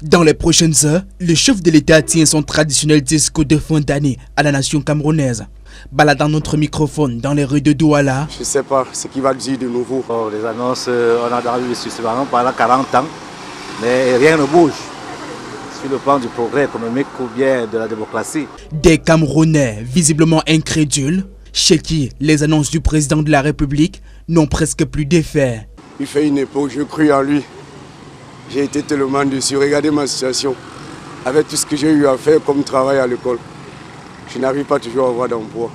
Dans les prochaines heures, le chef de l'État tient son traditionnel discours de fin d'année à la nation camerounaise. Baladant notre microphone dans les rues de Douala. Je ne sais pas ce qu'il va dire de nouveau. Les annonces, on a entendu successivement pendant 40 ans, mais rien ne bouge sur le plan du progrès économique ou bien de la démocratie. Des Camerounais visiblement incrédules, chez qui les annonces du président de la République n'ont presque plus d'effet. Il fait une époque, je cru en lui. J'ai été tellement déçu. Regardez ma situation. Avec tout ce que j'ai eu à faire comme travail à l'école, je n'arrive pas toujours à avoir d'emploi.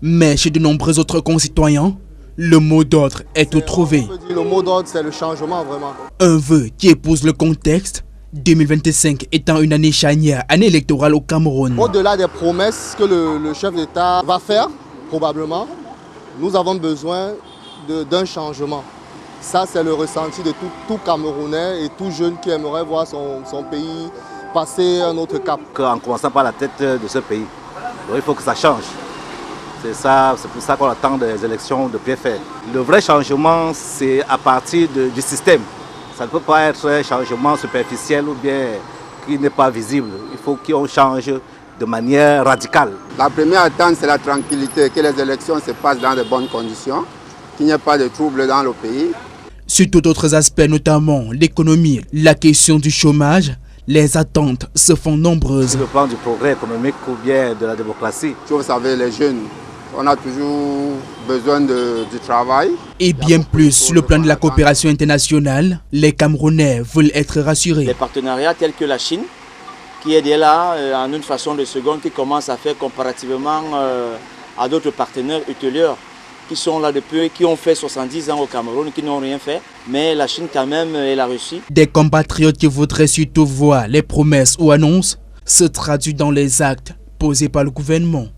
Mais chez de nombreux autres concitoyens, le mot d'ordre est tout trouvé. Le mot d'ordre, c'est le changement, vraiment. Un vœu qui épouse le contexte, 2025 étant une année charnière, année électorale au Cameroun. Au-delà des promesses que le chef d'État va faire, probablement, nous avons besoin d'un changement. Ça, c'est le ressenti de tout Camerounais et tout jeune qui aimerait voir son pays passer un autre cap. En commençant par la tête de ce pays. Donc il faut que ça change. C'est pour ça qu'on attend des élections de pied fait. Le vrai changement, c'est à partir du système. Ça ne peut pas être un changement superficiel ou bien qui n'est pas visible. Il faut qu'on change de manière radicale. La première attente, c'est la tranquillité, que les élections se passent dans de bonnes conditions, qu'il n'y ait pas de troubles dans le pays. Sur tous autres aspects, notamment l'économie, la question du chômage, les attentes se font nombreuses. Sur le plan du progrès économique ou bien de la démocratie. Vous savez, les jeunes, on a toujours besoin du travail. Et bien plus, sur le plan de la coopération internationale, les Camerounais veulent être rassurés. Les partenariats tels que la Chine, qui est là en une façon de seconde, qui commence à faire comparativement à d'autres partenaires ultérieurs qui sont là depuis, qui ont fait 70 ans au Cameroun, qui n'ont rien fait. Mais la Chine quand même et la Russie. Des compatriotes qui voudraient surtout voir les promesses ou annonces se traduire dans les actes posés par le gouvernement.